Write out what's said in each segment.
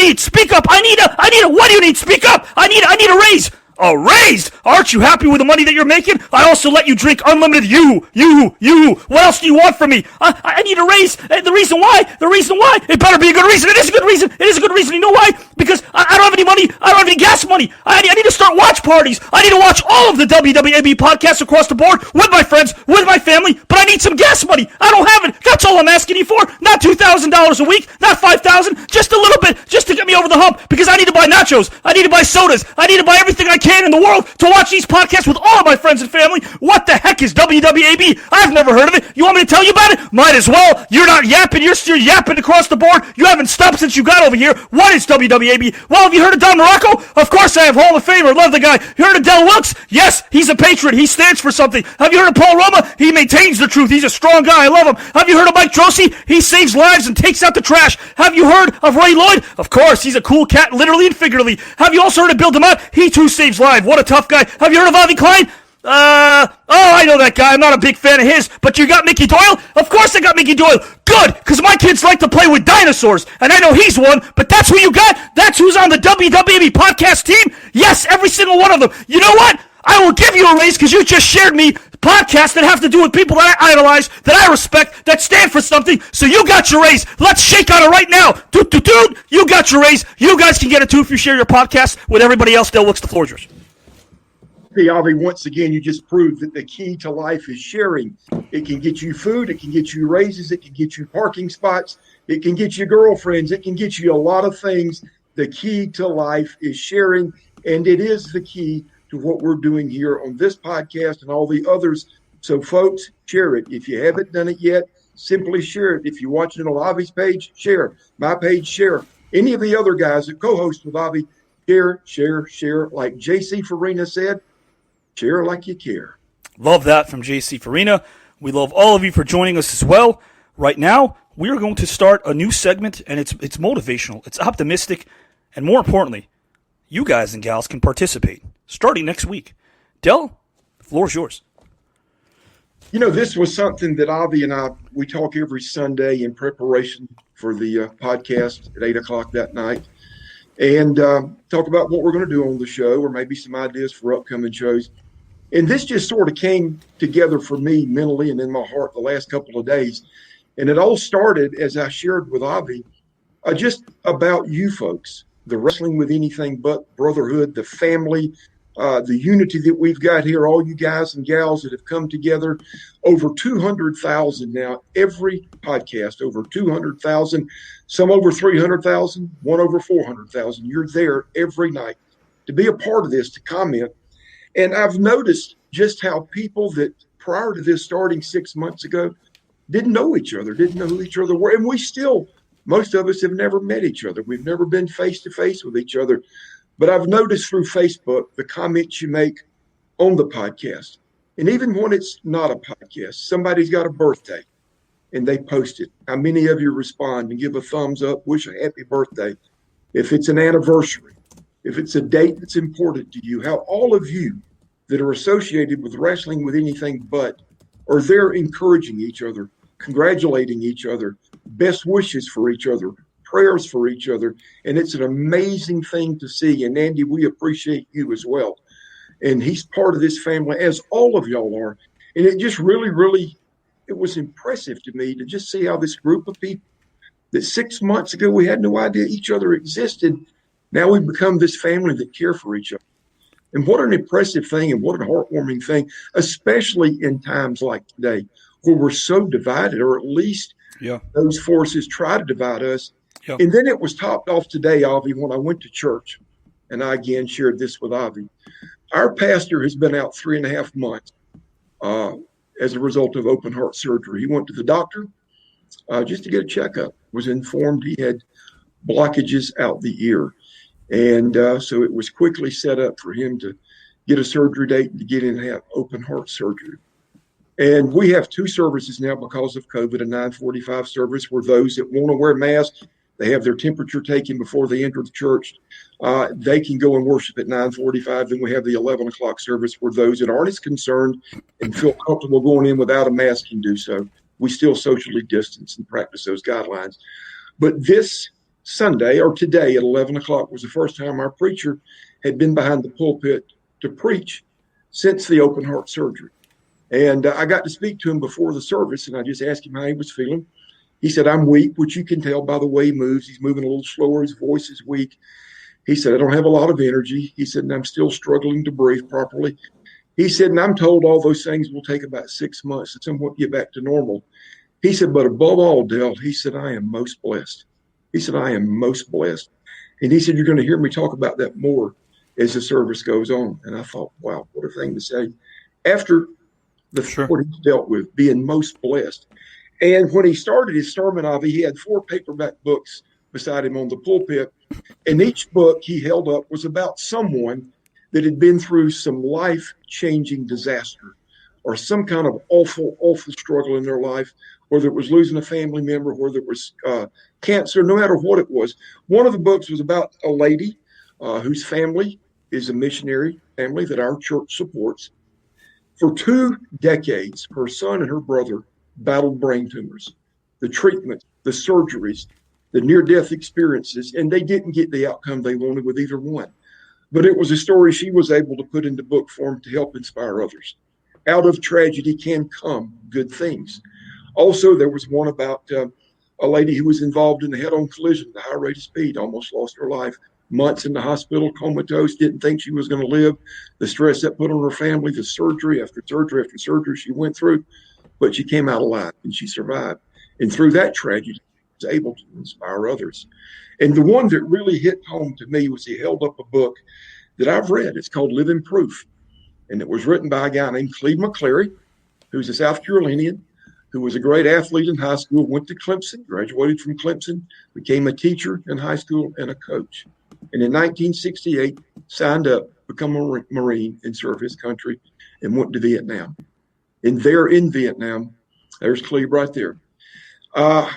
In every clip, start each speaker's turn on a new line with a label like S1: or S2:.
S1: need? Speak up. I need a, what do you need? Speak up. I need a raise. A raise? Aren't you happy with the money that you're making? I also let you drink unlimited you. What else do you want from me? I need a raise. The reason why, it better be a good reason. It is a good reason. You know why? Because I don't have any money. I don't have any gas money. I need to start watch parties. I need to watch all of the WWAB podcasts across the board with my friends, with my family, but I need some gas money. I don't have it. That's all I'm asking you for. Not $2,000 a week, not $5,000, just a little bit, just to get me over the hump, because I need to buy nachos. I need to buy sodas. I need to buy everything I can in the world to watch these podcasts with all of my friends and family. What the heck is WWAB? I've never heard of it. You want me to tell you about it? Might as well. You're not yapping. You're still yapping across the board. You haven't stopped since you got over here. What is WWAB? Well, have you heard of Don Morocco? Of course I have. Hall of Famer. Love the guy. You heard of Del Wilkes? Yes, he's a patriot. He stands for something. Have you heard of Paul Roma? He maintains the truth. He's a strong guy. I love him. Have you heard of Mike Drosy? He saves lives and takes out the trash. Have you heard of Ray Lloyd? Of course, he's a cool cat, literally and figuratively. Have you also heard of Bill DeMott? He too saves lives. What a tough guy. Have you heard of Avi Klein? I know that guy. I'm not a big fan of his, but you got Mickey Doyle? Of course I got Mickey Doyle. Good, because my kids like to play with dinosaurs, and I know he's one, but that's who you got? That's who's on the WWAB podcast team? Yes, every single one of them. You know what? I will give you a raise because you just shared me podcasts that have to do with people that I idolize, that I respect, that stand for something, so you got your raise. Let's shake on it right now. Dude, you got your raise. You guys can get it too if you share your podcast with everybody else. Del Wilkes, the floor is yours.
S2: Hey, Avi, once again, you just proved that the key to life is sharing. It can get you food. It can get you raises. It can get you parking spots. It can get you girlfriends. It can get you a lot of things. The key to life is sharing, and it is the key to what we're doing here on this podcast and all the others. So, folks, share it. If you haven't done it yet, simply share it. If you're watching it on Avi's page, share. My page, share. Any of the other guys that co-host with Avi, share. Like JC Farina said, share like you care.
S1: Love that from JC Farina. We love all of you for joining us as well. Right now, we are going to start a new segment, and it's motivational, it's optimistic, and more importantly, you guys and gals can participate starting next week. Del, the floor is yours.
S2: You know, this was something that Avi and I, we talk every Sunday in preparation for the podcast at 8 o'clock that night, and talk about what we're going to do on the show, or maybe some ideas for upcoming shows. And this just sort of came together for me mentally and in my heart the last couple of days. And it all started, as I shared with Avi, just about you folks, the Wrestling with Anything But brotherhood, the family, the unity that we've got here, all you guys and gals that have come together. Over 200,000 now, every podcast, over 200,000, some over 300,000, one over 400,000. You're there every night to be a part of this, to comment. And I've noticed just how people that prior to this starting 6 months ago didn't know each other, didn't know who each other were. And we still, most of us have never met each other. We've never been face to face with each other. But I've noticed through Facebook the comments you make on the podcast. And even when it's not a podcast, somebody's got a birthday and they post it. How many of you respond and give a thumbs up, wish a happy birthday? If it's an anniversary, if it's a date that's important to you, how all of you that are associated with Wrestling with Anything But are there encouraging each other, congratulating each other, best wishes for each other, prayers for each other. And it's an amazing thing to see. And Andy, we appreciate you as well. And he's part of this family, as all of y'all are. And it just really, it was impressive to me to just see how this group of people that 6 months ago we had no idea each other existed. Now we've become this family that care for each other. And what an impressive thing and what a heartwarming thing, especially in times like today where we're so divided, or at least those forces try to divide us. Yeah. And then it was topped off today, Avi, when I went to church, and I again shared this with Avi. Our pastor has been out 3.5 months as a result of open heart surgery. He went to the doctor just to get a checkup, was informed he had blockages out the ear. And so it was quickly set up for him to get a surgery date and to get in and have open heart surgery. And we have 2 services now because of COVID, a 9:45 service where those that want to wear masks, they have their temperature taken before they enter the church. They can go and worship at 9:45. Then we have the 11 o'clock service where those that aren't as concerned and feel comfortable going in without a mask can do so. We still socially distance and practice those guidelines. But this Sunday, or today at 11 o'clock, was the first time our preacher had been behind the pulpit to preach since the open heart surgery. And I got to speak to him before the service, and I just asked him how he was feeling. He said, I'm weak, which you can tell by the way he moves. He's moving a little slower. His voice is weak. He said, I don't have a lot of energy. He said, and I'm still struggling to breathe properly. He said, and I'm told all those things will take about 6 months to somewhat get back to normal. He said, but above all, Dale, he said, I am most blessed. He said, I am most blessed. And he said, you're going to hear me talk about that more as the service goes on. And I thought, wow, what a thing to say. After what he dealt with, being most blessed. And when he started his sermon, Avi, he had 4 paperback books beside him on the pulpit. And each book he held up was about someone that had been through some life-changing disaster or some kind of awful, awful struggle in their life, whether it was losing a family member, whether it was cancer, no matter what it was. One of the books was about a lady whose family is a missionary family that our church supports. For 2 decades, her son and her brother battled brain tumors, the treatment, the surgeries, the near-death experiences, and they didn't get the outcome they wanted with either one. But it was a story she was able to put into book form to help inspire others. Out of tragedy can come good things. Also, there was one about a lady who was involved in a head-on collision at a high rate of speed, almost lost her life. Months in the hospital, comatose, didn't think she was going to live. The stress that put on her family, the surgery after surgery after surgery she went through, but she came out alive and she survived. And through that tragedy, she was able to inspire others. And the one that really hit home to me was he held up a book that I've read. It's called Living Proof. And it was written by a guy named Cleve McClary, who's a South Carolinian, who was a great athlete in high school, went to Clemson, graduated from Clemson, became a teacher in high school and a coach. And in 1968, signed up, become a Marine and serve his country, and went to Vietnam. And there in Vietnam, there's Cleve right there.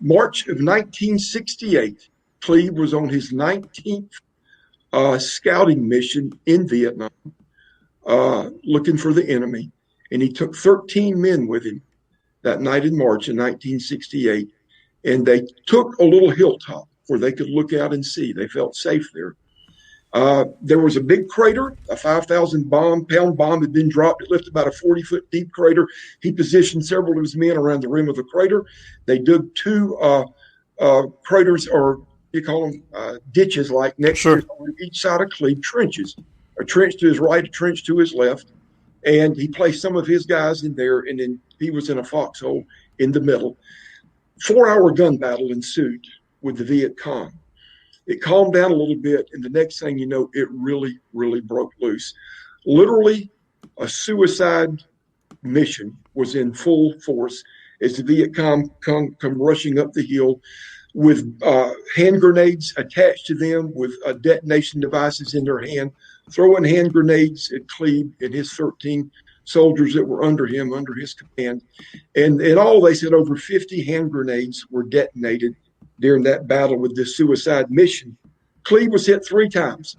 S2: March of 1968, Cleve was on his 19th scouting mission in Vietnam, looking for the enemy. And he took 13 men with him that night in March in 1968. And they took a little hilltop where they could look out and see. They felt safe there. There was a big crater, a 5,000-pound bomb had been dropped. It left about a 40-foot deep crater. He positioned several of his men around the rim of the crater. They dug 2 craters, or you call them ditches, like next to each side of Cleve, trenches. A trench to his right, a trench to his left. And he placed some of his guys in there, and then he was in a foxhole in the middle. 4-hour gun battle ensued with the Viet Cong. It calmed down a little bit, and the next thing you know, it really, really broke loose. Literally, a suicide mission was in full force as the Viet Cong come rushing up the hill with hand grenades attached to them, with detonation devices in their hand, throwing hand grenades at Cleve and his 13 soldiers that were under him, under his command. And in all, they said over 50 hand grenades were detonated during that battle with this suicide mission. Cleve was hit 3 times.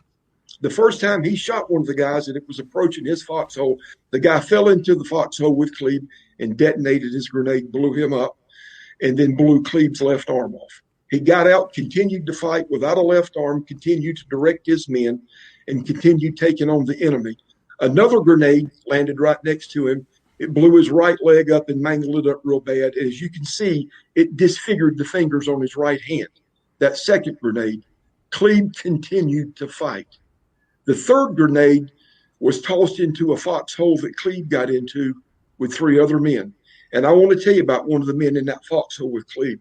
S2: The first time he shot one of the guys and it was approaching his foxhole, the guy fell into the foxhole with Cleve and detonated his grenade, blew him up, and then blew Cleve's left arm off. He got out, continued to fight without a left arm, continued to direct his men, and continued taking on the enemy. Another grenade landed right next to him. It blew his right leg up and mangled it up real bad. As you can see, it disfigured the fingers on his right hand. That second grenade, Cleve continued to fight. The third grenade was tossed into a foxhole that Cleve got into with 3 other men. And I want to tell you about one of the men in that foxhole with Cleve.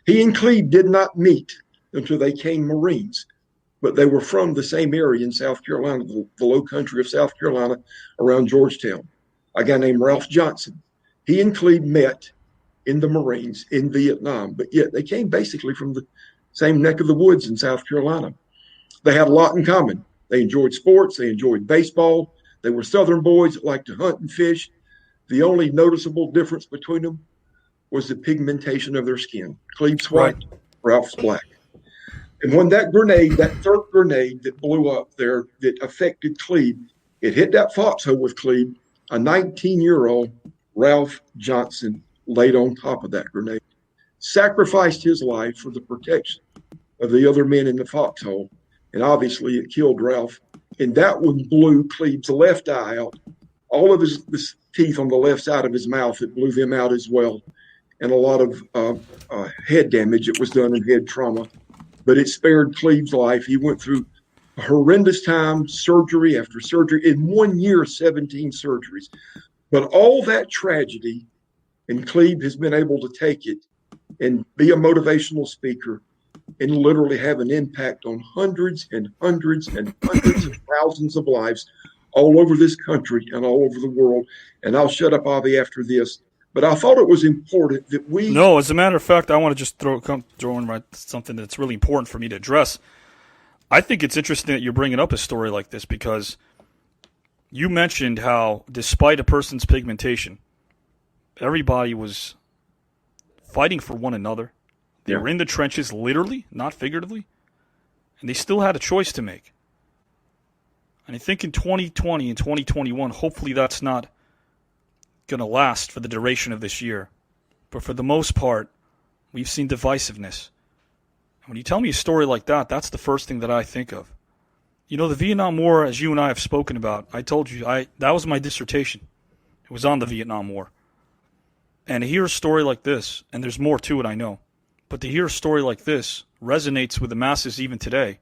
S2: He and Cleve did not meet until they became Marines, but they were from the same area in South Carolina, the low country of South Carolina around Georgetown. A guy named Ralph Johnson. He and Cleve met in the Marines in Vietnam, but yet they came basically from the same neck of the woods in South Carolina. They had a lot in common. They enjoyed sports. They enjoyed baseball. They were Southern boys that liked to hunt and fish. The only noticeable difference between them was the pigmentation of their skin. Cleve's white, Ralph's black. And when that grenade, that third grenade that blew up there that affected Cleve, it hit that foxhole with Cleve. A 19-year-old Ralph Johnson laid on top of that grenade, sacrificed his life for the protection of the other men in the foxhole. And obviously it killed Ralph. And that one blew Cleve's left eye out. All of his teeth on the left side of his mouth, it blew them out as well. And a lot of head damage that was done and head trauma. But it spared Cleve's life. He went through a horrendous time, surgery after surgery. In 1 year, 17 surgeries. But all that tragedy, and Cleve has been able to take it and be a motivational speaker and literally have an impact on hundreds and hundreds and hundreds of thousands of lives all over this country and all over the world. And I'll shut up, Avi, after this. But I thought it was important that we...
S1: No, as a matter of fact, I want to just throw in something that's really important for me to address. I think it's interesting that you're bringing up a story like this because you mentioned how, despite a person's pigmentation, everybody was fighting for one another. They were in the trenches, literally, not figuratively, and they still had a choice to make. And I think in 2020 and 2021, hopefully that's not going to last for the duration of this year. But for the most part, we've seen divisiveness. And when you tell me a story like that, that's the first thing that I think of. You know, the Vietnam War, as you and I have spoken about, I told you, that was my dissertation. It was on the Vietnam War. And to hear a story like this, and there's more to it, I know, but to hear a story like this resonates with the masses even today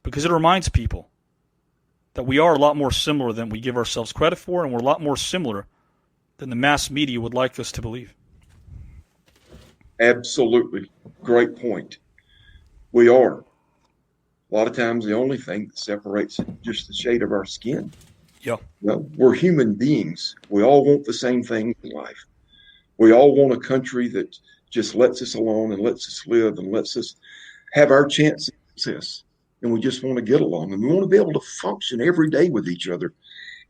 S1: because it reminds people that we are a lot more similar than we give ourselves credit for, and we're a lot more similar than the mass media would like us to believe.
S2: Absolutely. Great point. We are. A lot of times the only thing that separates is just the shade of our skin.
S1: Yeah.
S2: Well, we're human beings. We all want the same thing in life. We all want a country that just lets us alone and lets us live and lets us have our chance of success. And we just want to get along. And we want to be able to function every day with each other.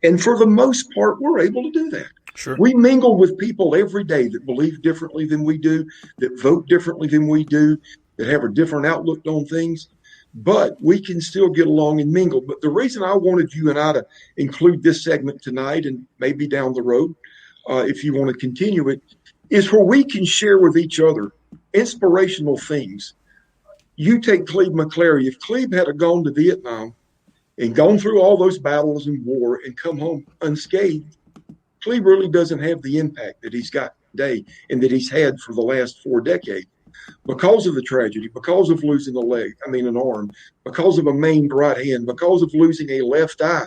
S2: And for the most part, we're able to do that.
S1: Sure.
S2: We mingle with people every day that believe differently than we do, that vote differently than we do, that have a different outlook on things. But we can still get along and mingle. But the reason I wanted you and I to include this segment tonight and maybe down the road, if you want to continue it, is where we can share with each other inspirational things. You take Cleve McClary. If Cleve had gone to Vietnam and gone through all those battles and war and come home unscathed, Cleve really doesn't have the impact that he's got today and that he's had for the last 4 decades. Because of the tragedy, because of losing an arm, because of a maimed right hand, because of losing a left eye,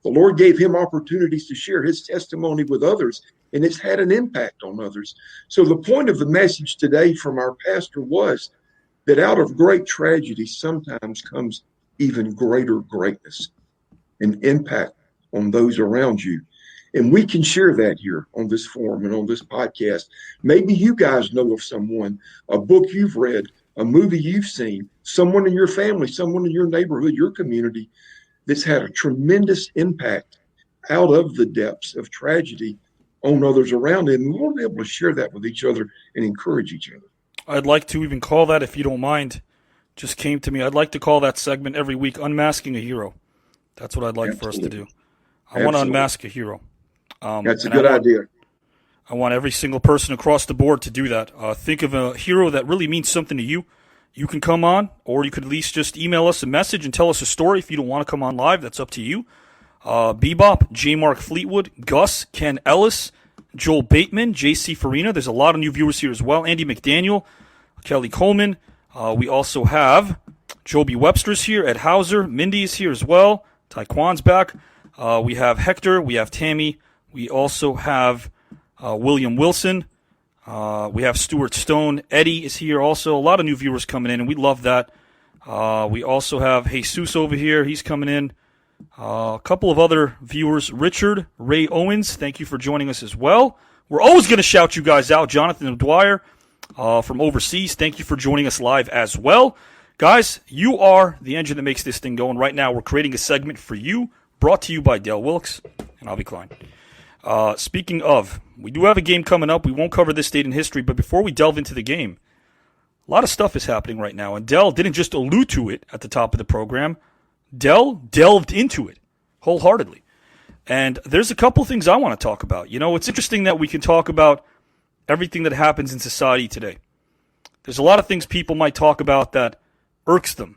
S2: the Lord gave him opportunities to share his testimony with others, and it's had an impact on others. So the point of the message today from our pastor was that out of great tragedy sometimes comes even greater greatness and impact on those around you. And we can share that here on this forum and on this podcast. Maybe you guys know of someone, a book you've read, a movie you've seen, someone in your family, someone in your neighborhood, your community that's had a tremendous impact out of the depths of tragedy on others around them. And we want to be able to share that with each other and encourage each other.
S1: I'd like to even call that, if you don't mind, just came to me. I'd like to call that segment every week Unmasking a Hero. That's what I'd like for us to do. I want to unmask a hero.
S2: That's a good idea.
S1: I want every single person across the board to do that. Think of a hero that really means something to you. You can come on, or you could at least just email us a message and tell us a story. If you don't want to come on live, that's up to you. Bebop, J. Mark Fleetwood, Gus, Ken Ellis, Joel Bateman, J.C. Farina. There's a lot of new viewers here as well. Andy McDaniel, Kelly Coleman. We also have Joby Webster's here. Ed Hauser. Mindy is here as well. Taekwon's back. We have Hector. We have Tammy. We also have William Wilson. We have Stuart Stone. Eddie is here also. A lot of new viewers coming in, and we love that. We also have Jesus over here. He's coming in. A couple of other viewers. Richard, Ray Owens, thank you for joining us as well. We're always going to shout you guys out. Jonathan Dwyer from overseas, thank you for joining us live as well. Guys, you are the engine that makes this thing go, and right now we're creating a segment for you, brought to you by Dale Wilkes and Avi Klein. Speaking of, we do have a game coming up. We won't cover this date in history, but before we delve into the game, a lot of stuff is happening right now, and Dell didn't just allude to it at the top of the program. Dell delved into it wholeheartedly. And there's a couple things I want to talk about. You know, it's interesting that we can talk about everything that happens in society today. There's a lot of things people might talk about that irks them.